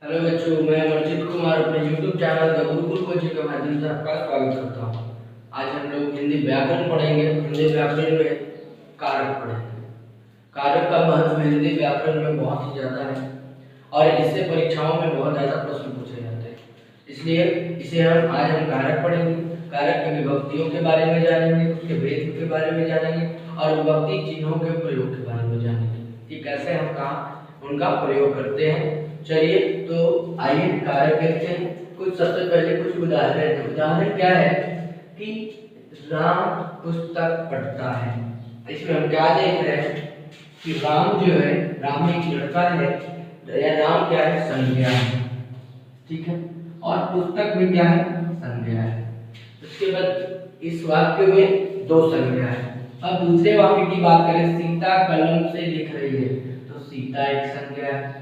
Hello बच्चों, मैं अमरजीत कुमार अपने YouTube channel the Gurukul coaching के माध्यम से आपका स्वागत करता हूँ। आज हम लोग हिंदी व्याकरण पढ़ेंगे। हिंदी व्याकरण में कारक पढ़ेंगे। कारक का महत्व हिंदी व्याकरण में बहुत ही ज़्यादा है और इससे परीक्षाओं में बहुत ज़्यादा प्रश्न पूछे जाते हैं। इसलिए आज हम कारक पढ़ेंगे। कारक की विभक्तियों के बारे में जानेंगे, उसके भेद के बारे में जानेंगे और विभक्ति चिन्हों के प्रयोग के बारे में जानेंगे कि कैसे हम कहाँ उनका प्रयोग करते हैं। चलिए तो आइए कारक देखते हैं। सबसे पहले कुछ उदाहरण क्या है कि राम पुस्तक पढ़ता है। इसमें हम क्या देख रहे हैं कि राम जो है, राम एक लड़का है या राम क्या है, संज्ञा है, ठीक है, और पुस्तक भी क्या है, संज्ञा है। उसके बाद इस वाक्य में दो संज्ञा है। अब दूसरे वाक्य की बात करें, सीता कलम से लिख रही है, तो सीता एक संज्ञा है,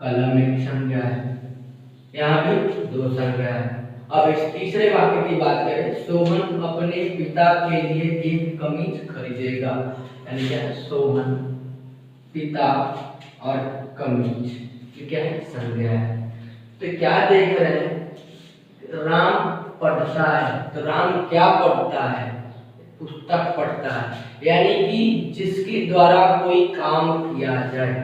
कलम एक संज्ञा है, यहाँ भी दो संज्ञा है। अब इस तीसरे वाक्य की बात करें, सोहन अपने पिता के लिए एक कमीज खरीदेगा, यानी क्या है, सोहन, पिता और कमीज, ये क्या है, संज्ञा है। तो क्या देख रहे हैं, राम पढ़ता है, तो राम क्या पढ़ता है, पुस्तक पढ़ता है, यानी कि जिसके द्वारा कोई काम किया जाए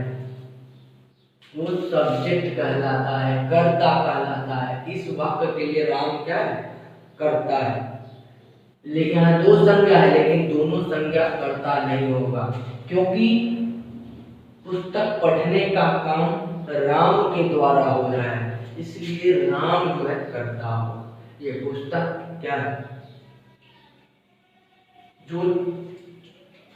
वो सब्जेक्ट कहलाता है, कर्ता कहलाता है। इस वाक्य के लिए राम क्या है, कर्ता है। लेकिन यहाँ दो संज्ञा है, लेकिन दोनों संज्ञा कर्ता नहीं होगा, क्योंकि पुस्तक पढ़ने का काम राम के द्वारा हो रहा है, इसलिए राम जो है कर्ता हो। ये पुस्तक क्या है जो,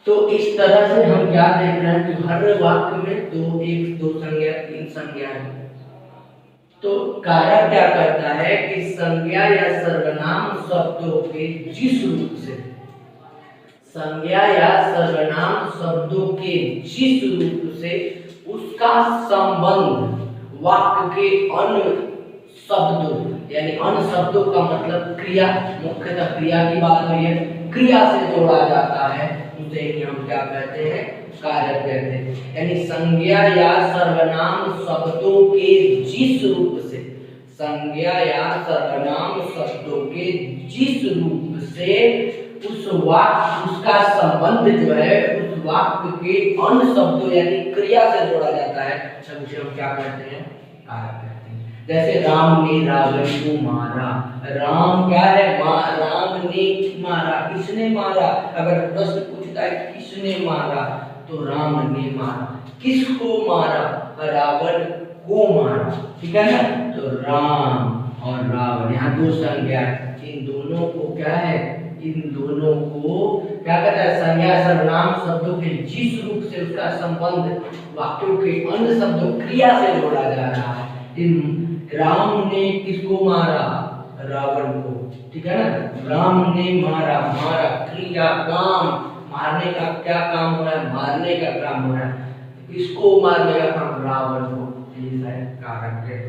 तो इस तरह से हम क्या देख रहे हैं कि हर वाक्य में दो संज्ञा, तीन संज्ञा है। तो कारक क्या करता है कि संज्ञा या सर्वनाम शब्दों के जिस रूप से, संज्ञा या सर्वनाम शब्दों के जिस रूप से उसका संबंध वाक्य के अन्य शब्दों, यानी अन्य शब्दों का मतलब क्रिया, मुख्यतः क्रिया की बात हुई है, क्रिया से जोड़ा जाता है, उसे ही हम क्या कहते हैं, कारक कहते हैं। यानी संज्ञा या सर्वनाम शब्दों के जिस रूप से, संज्ञा या सर्वनाम शब्दों के जिस रूप से उस वाक्य, उसका संबंध जो है उस वाक्य के अन्य शब्दों यानी क्रिया से जोड़ा जाता है, उसे हम क्या कहते हैं, कारक कहते हैं। जैसे राम ने रावण को मारा, राम क्या है, राम ने मारा, किसने मारा, अगर प्रश्न पूछता है किसने मारा तो राम ने मारा, किसको मारा, रावण को मारा, ठीक है ना। तो राम और रावण, यहाँ दो संज्ञा है, इन दोनों को क्या है, इन दोनों को क्या कहता है, संज्ञा सर्वनाम शब्दों के जिस रूप से उसका संबंध वाक्यों के अन्य शब्दों क्रिया से जोड़ा जा रहा है। राम ने किसको मारा, रावण को, ठीक है ना। राम ने मारा, मारा क्रिया, काम, मारने का क्या काम हो रहा है, मारने का काम हो रहा है, किसको मारने का काम, रावण को, ये है कारक है।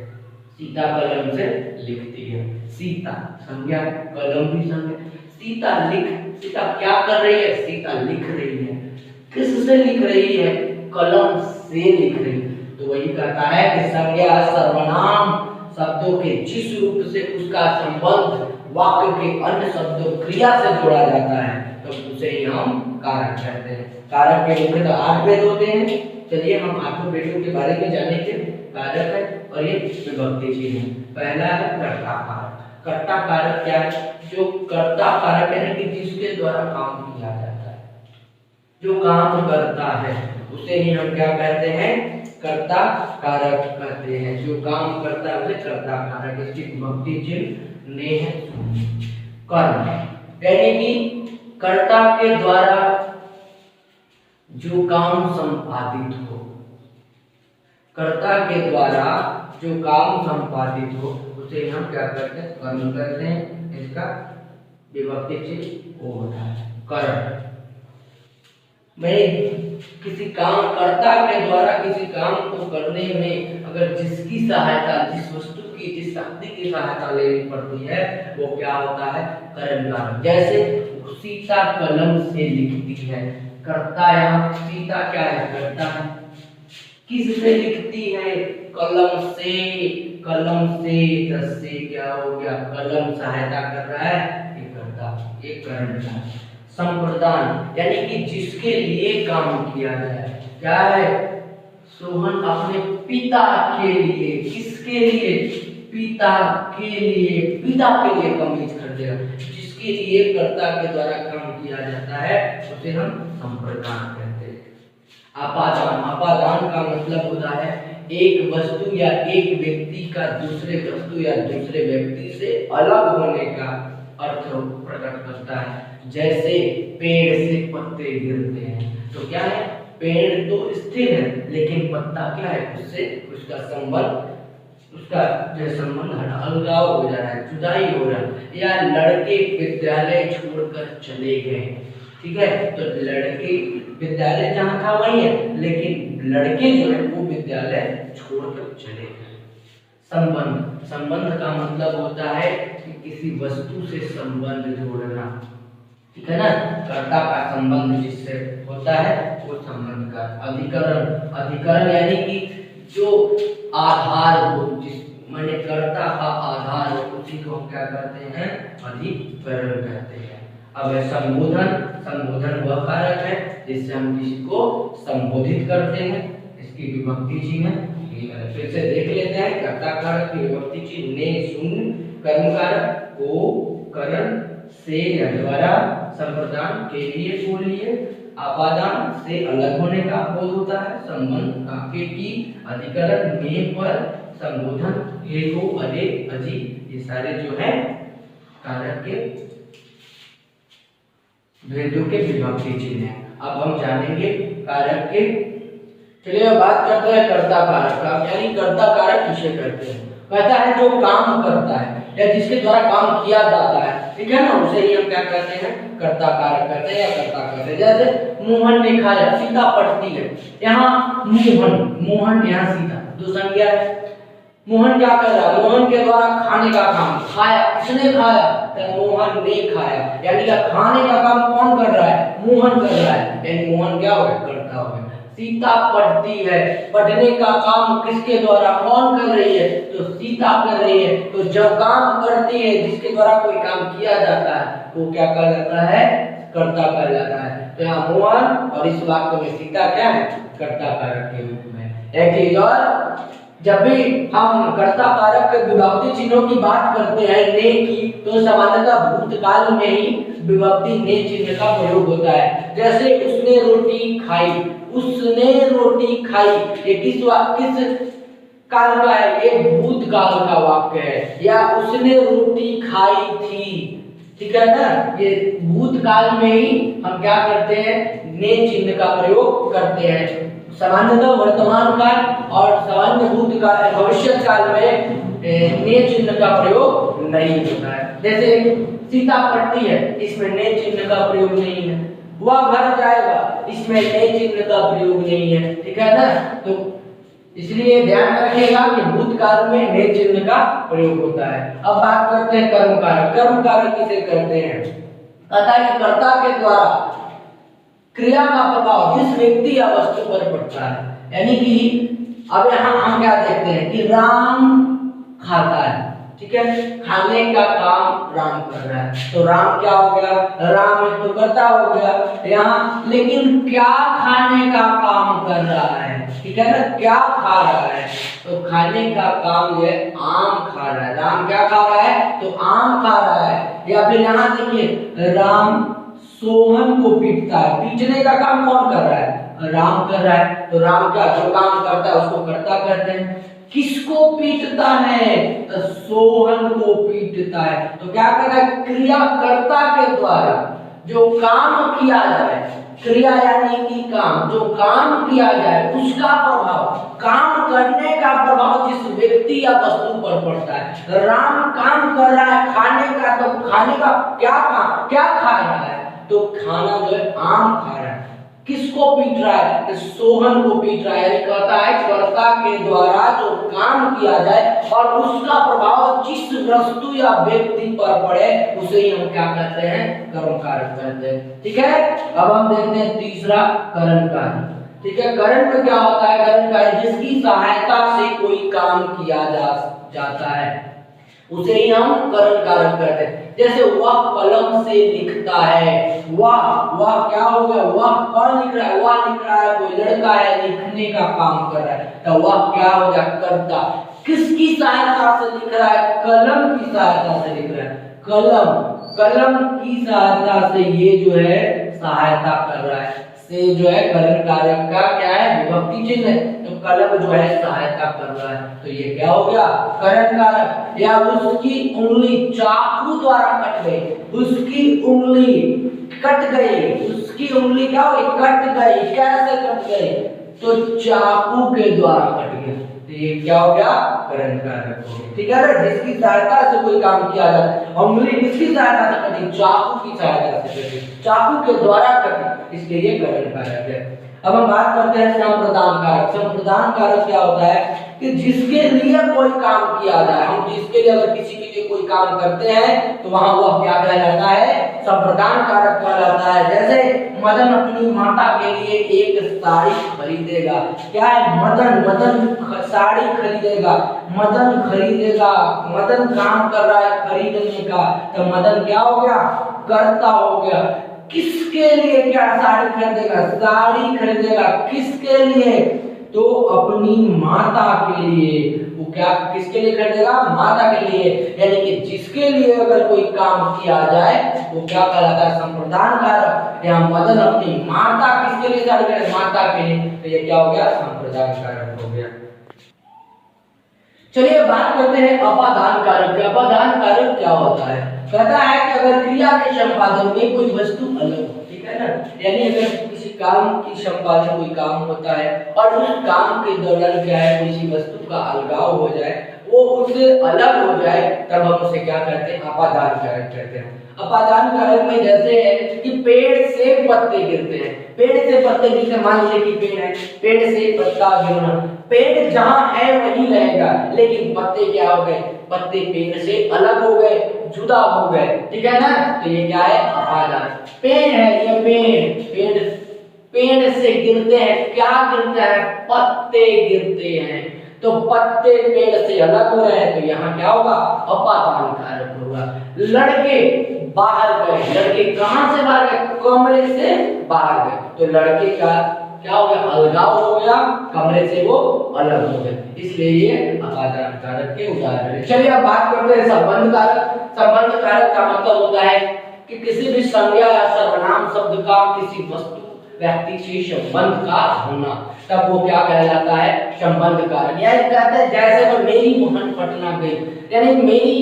सीता कलम से लिखती है, सीता संज्ञा, कलम भी संज्ञा। सीता क्या कर रही है, सीता लिख रही है, किससे लिख रही है, कलम से लिख रही है। तो वही कहता है कि संज्ञा सर्वनाम शब्दों के जिस रूप से उसका संबंध वाक्य के अन्य शब्दों क्रिया से जोड़ा जाता है तो उसे ही हम कारक कहते हैं। कारक के मुख्यतः 8 भेद होते हैं। चलिए हम 8 भेदों के बारे में जानेंगे। कारक है और ये विभक्ति चिन्ह है। पहला है कर्ता कारक। कर्ता कारक क्या है, जो कर्ता कारक है कि जिसके द्वारा काम किया जाता है, जो काम करता है उसे ही हम क्या कहते हैं, कर्ता कारक कहते हैं। जो काम करता है उसे कर्ता कारक। इसकी विभक्ति चिन्ह ने है कर्म, यानी कि कर्ता के द्वारा जो काम संपादित हो, कर्ता के द्वारा जो काम संपादित हो उसे हम क्या करते हैं, कर्म करते हैं। इसका विभक्ति चिन्ह वो होता है कर्म। मैं किसी काम, कर्ता के द्वारा किसी काम को करने में अगर जिसकी सहायता, जिस वस्तु की, जिस शक्ति की सहायता लेनी पड़ती है वो क्या होता है, कर्मकारक। जैसे सीता कलम से लिखती है, कर्ता यहाँ सीता क्या है, कर्ता है। किससे लिखती है, कलम से, दस से क्या हो गया, कलम सहायता कर रहा है, ये कर्ता, ये करण का। संप्रदान यानी कि जिसके लिए काम किया जाए, क्या है, सोहन अपने पिता के लिए, किसके लिए, पिता के लिए, पिता के लिए कमीज खरीदेगा, जिसके लिए कर्ता के द्वारा काम किया जाता है उसे हम संप्रदान कहते हैं। आपादान, आपादान का मतलब होता है एक वस्तु या एक व्यक्ति का दूसरे वस्तु या दूसरे व्यक्ति से अलग होने का अर्थ प्रकट करता है। जैसे पेड़ से पत्ते गिरते हैं तो क्या है, पेड़ तो स्थिर है लेकिन पत्ता क्या है, उससे उसका संबंध, उसका जो संबंध अलगाव हो जा रहा है, जुदाई हो रहा है। या लड़के विद्यालय छोड़कर चले गए, ठीक है, तो लड़के विद्यालय जहाँ था वही है, लेकिन लड़के जो है वो विद्यालय छोड़कर चले गए। संबंध, संबंध का मतलब होता है कि किसी वस्तु से संबंध जोड़ना, ठीक है ना, कर्ता का संबंध जिससे होता है वो संबंध का। अधिकरण, अधिकरण यानी कि जो आधार हो, जिस माने कर्ता का आधार हो, उसी को क्या कहते हैं, अधिकरण कहते हैं। अब है संबोधन, संबोधन वह कारक है जिससे हम किसी को संबोधित करते हैं, इसकी विभक्ति चिन्ह है। फिर से देख लेते हैं, कर्ता कारक की विभक्ति चिन्ह ने, सुन, कर्म कारक, को, करण, से या द्वारा, संप्रदान के लिए, को लिए, आपादान से अलग होने का बोध होता है, संबंध का, के की, अधिकरण में, पर, संबोधन, ये को, अरे, अजी, ये सारे जो है कारक के भेदों के विभक्ति चिन्ह है। अब हम जानेंगे कारक के। चलिए बात करते हैं कर्ता कारक का, यानी कर्ता कारक किसे कहते हैं। कहता है जो काम करता है या जिसके द्वारा काम किया जाता है, ठीक है ना, उसे ही हम क्या कहते हैं, कर्ता कारक कहते हैं या कर्ता कहते हैं। जैसे मोहन ने खाया, सीता पड़ती है, यहाँ मोहन, मोहन यहाँ सीता, दो संज्ञा है। मोहन क्या कर रहा है, मोहन के द्वारा खाने का काम, खाया, किसने खाया, तो मोहन ने खाया, यानी कि खाने का काम कौन कर रहा है, मोहन कर रहा है, यानी मोहन क्या हो गया, कर्ता हो गया। सीता पढ़ती है, पढ़ने का काम किसके द्वारा, कौन कर रही है, तो सीता कर रही है। तो जब काम करती है जिसके द्वारा कोई काम किया जाता है वो क्या कहलाता है, कर्ता कहलाता है। तो यहाँ मोहन और इस वाक्य में सीता क्या है, कर्ता कारक के रूप में। एक चीज और, जब भी हम कर्ता कारक के विभक्ति चिन्हों की बात करते हैं ने की, तो सामान्यतः भूतकाल में ही विभक्ति ने चिन्ह का प्रयोग होता है। जैसे उसने रोटी खाई, उसने रोटी खाई, ये किस काल का है, ये भूतकाल का वाक्य है। या उसने रोटी खाई थी, ठीक है ना, ये भूतकाल में ही हम क्या करते हैं, ने चिन्ह का प्रयोग करते हैं। सामान्यतः वर्तमान काल और सामान्य भूतकाल, भविष्य काल में ने चिन्ह का प्रयोग नहीं होता है। जैसे सीता पढ़ती है, इसमें ने चिन्ह का प्रयोग नहीं है। वह घर जाएगा, इसमें ने चिन्ह का प्रयोग नहीं है, ठीक है ना। तो इसलिए ध्यान रखिएगा कि भूतकाल में ने चिन्ह का प्रयोग होता है। अब बात करते हैं कर्म कारक। कर्म कारक किसे कहते हैं, कहता है कि कर्ता के द्वारा क्रिया का प्रभाव जिस व्यक्ति या वस्तु पर पड़ता है। यानी कि अब यहाँ हम क्या देखते हैं कि राम खाता है, ठीक है, खाने का काम राम कर रहा है, तो राम क्या हो गया, राम तो कर्ता हो गया यहाँ। लेकिन क्या खाने का काम कर रहा है, ठीक है ना, क्या खा रहा है, तो खाने का काम ये आम खा रहा है। राम क्या खा रहा है, तो आम खा रहा है। या फिर यहाँ देखिए, राम सोहन को पीटता है, पीटने का काम कौन कर रहा है, राम कर रहा है। तो राम क्या जो काम करता है उसको कर्ता कहते हैं। किसको पीटता है, तो सोहन को पीटता है। तो क्या कर रहा है, क्रियाकर्ता के द्वारा जो काम किया जाए, क्रिया यानी कि काम, जो काम किया जाए उसका प्रभाव, काम करने का प्रभाव जिस व्यक्ति या वस्तु पर पड़ता है। राम काम कर रहा है खाने का, तो खाने का क्या काम, क्या खा रहा है, तो खाना जो है आम खा रहा है। किसको पीट रहा है, सोहन को पीट रहा है। यानी कहता है कर्ता के द्वारा जो काम किया जाए और उसका प्रभाव जिस वस्तु या व्यक्ति पर पड़े उसे ही हम क्या कहते हैं, कर्म कारक कहते हैं, ठीक है। अब हम देखते हैं तीसरा करण कारक, ठीक है। करण में क्या होता है, करण कार्य जिसकी सहायता से कोई काम किया जाता है उसे ही हम करण कारक कहते हैं। जैसे वह कलम से लिखता है, वह क्या हो गया, वह कौन लिख रहा है, वह लिख रहा है, कोई लड़का है लिखने का काम कर रहा है, तो वह क्या हो गया, कर्ता। किसकी सहायता से लिख रहा है, कलम की सहायता से लिख रहा है, कलम की सहायता से ये जो है सहायता कर रहा है, से जो है करण कारक का क्या है, विभक्ति चिन्ह है, तो कलम जो है सहायता कर रहा है, तो ये क्या हो गया, करण कारक। या उसकी उंगली चाकू द्वारा कट गई, उसकी उंगली कट गई, उसकी उंगली क्या हो गई, कट गई। कैसे कट गई, तो चाकू के द्वारा कट गया, तो ये क्या हो गया, करण कारक हो गया। ठीक है ना, जिसकी सहायता से कोई काम किया जाता है, उंगली किसकी सहायता से कटी, चाकू की सहायता से कटी, चाकू के द्वारा कटी, इसलिए ये करण कारक है। अब हम बात करते हैं संप्रदान कारक। संप्रदान कारक क्या होता है कि जिसके लिए कोई काम किया जाए, हम जिसके लिए अगर किसी के लिए कोई काम करते हैं तो वहां वह क्या कहलाता है, संप्रदान कारक कहलाता है। जैसे मदन अपनी माता के लिए एक साड़ी खरीदेगा, क्या है, मदन साड़ी खरीदेगा, मदन काम कर रहा है खरीदने का, तो मदन क्या हो गया, कर्ता हो गया। किसके लिए क्या साड़ी खरीदेगा, साड़ी खरीदेगा किसके लिए, तो अपनी माता के लिए। वो क्या किसके लिए खरीदेगा, माता के लिए। यानी कि जिसके लिए अगर कोई काम किया जाए वो क्या कहलाता है, संप्रदान कारक। या मदन अपनी माता किसके लिए साड़ी खरीदेगा, माता के लिए, तो ये क्या हो गया, संप्रदान कारक हो गया। चलिए बात करते हैं अपादान कारक। अपादान कारक क्या होता है, कहता है कि अगर क्रिया के संपादन में कोई वस्तु अलग हो, ठीक है ना, यानी अगर किसी काम की संपादन कोई काम होता है और उस काम के दौरान क्या है, किसी वस्तु का अलगाव हो जाए, वो उससे अलग हो जाए, तब हम उसे क्या कहते हैं, अपादान कारक कहते हैं। अपादान कारक में जैसे है कि पेड़ से पत्ते गिरते हैं, पेड़ से पत्ते गिरते, मान लीजिए कि पेड़ है, पेड़ से पत्ता गिरना, पेड़ जहां है वहीं रहेगा, लेकिन पत्ते क्या हो गए, पत्ते पेड़ से अलग हो गए, जुदा हो गए, ठीक है ना, तो ये क्या है, अपादान। पेड़ है, ये पेड़ से गिरते हैं, क्या गिरता है, पत्ते गिरते हैं, तो पत्ते पेड़ से अलग हो रहे हैं, तो यहाँ क्या होगा, अपादान कारक होगा। लड़के बाहर गए, लड़के कहां से बाहर गए, कमरे से बाहर गए, तो लड़के का क्या हो गया, अलगाव हो गया, कमरे से वो अलग हो गए, इसलिए ये अपादान कारक के उदाहरण है। चलिए अब बात करते हैं संबंध कारक। संबंध कारक का मतलब होता है कि किसी भी संज्ञा या सर्वनाम शब्द का किसी वस्तु व्यक्ति से संबंध का होना, तब वो क्या कहलाता है, संबंध कारक। यह कहते हैं जैसे वो मेरी बहन पटना गई, यानी मेरी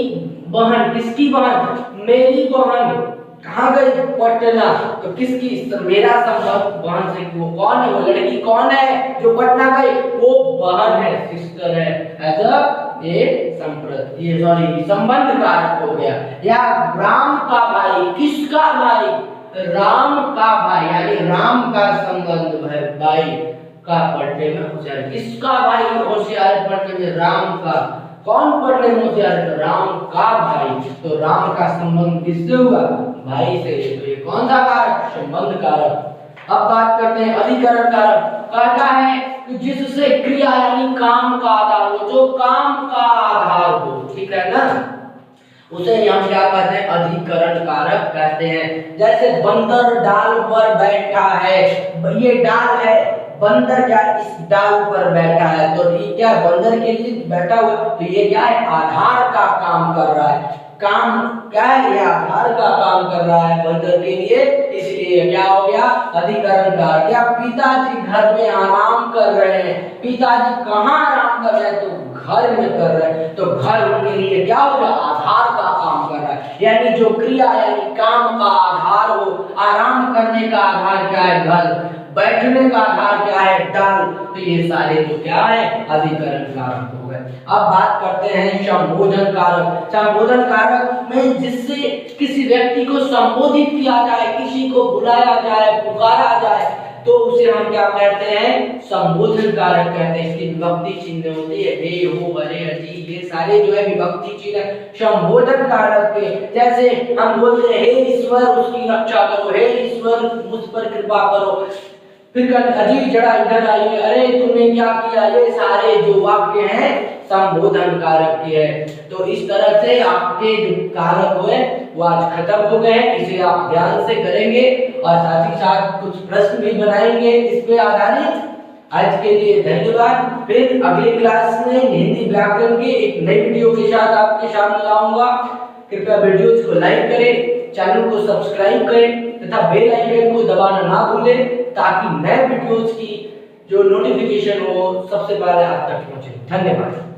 बहन, किसकी बहन, मेरी बहन कहाँ गई, पटना, तो किसकी, मेरा संबंध बहन से, वो कौन है, वो लड़की कौन है जो पटना गई, वो बहन है, सिस्टर है, ऐसा ये संबंध कारक हो गया। या राम का भाई, किसका भाई, राम का भाई, यानी राम का संबंध है, भाई का पढ़ने में होशियार, किसका भाई होशियार पढ़ने में, राम का। कौन पढ़ने में होशियार है, राम का भाई, तो राम का संबंध किससे हुआ, भाई से, तो ये कौन सा कारक, संबंध कारक। अब बात करते हैं अधिकरण कारक। कहता है कि जिससे क्रिया यानी काम का आधार हो, जो काम का आधार हो, ठीक है ना, उसे हम क्या कहते हैं, अधिकरण कारक कहते हैं। जैसे बंदर डाल पर बैठा है, ये डाल है, बंदर क्या इस डाल पर बैठा है, तो ये क्या बंदर के लिए बैठा हुआ, तो ये क्या है, आधार का काम कर रहा है, काम क्या है, ये आधार का काम कर रहा है बंदर के लिए, इसलिए क्या हो गया, अधिकरण कारक। या पिताजी घर में आराम कर रहे हैं, पिताजी कहाँ आराम कर रहे हैं, तो घर में कर रहे हैं, तो घर उनके लिए क्या होगा, आधार का काम कर रहा है, यानी जो क्रिया यानी काम का आधार हो, आराम करने का आधार क्या है, घर, बैठने का आधार क्या है, डाल, तो ये सारे जो क्या है, अधिकरण कारक हो गए। अब बात करते हैं संबोधन कारक। संबोधन कारक में जिससे किसी व्यक्ति को संबोधित किया जाए, किसी को बुलाया जाए, पुकारा जाए, तो उसे हम क्या कहते हैं, संबोधन कारक कहते हैं। इसकी विभक्ति चिन्ह होती है, हे, हो, अरे, अजी, ये सारे जो है विभक्ति चिन्ह संबोधन कारक के। जैसे हम बोलते हैं, हे ईश्वर उसकी रक्षा करो, हे ईश्वर मुझ पर कृपा करो, फिर कहते अजी जरा इधर आइए, अरे तुमने क्या किया, ये सारे जो वाक्य हैं संबोधन कारक के हैं। तो इस तरह से आपके जो कारक हुए वो आज खत्म हो गए। इसे आप ध्यान से करेंगे और साथ ही साथ कुछ प्रश्न भी बनाएंगे इस पे आधारित। आज के लिए धन्यवाद। फिर अगली क्लास में हिंदी व्याकरण के एक नई वीडियो के साथ आपके सामने आऊंगा। कृपया वीडियोज को लाइक करें, चैनल को सब्सक्राइब करें तथा बेल आइकन को दबाना ना भूलें, ताकि नए वीडियोज की जो नोटिफिकेशन हो सबसे पहले आप तक पहुंचे। धन्यवाद।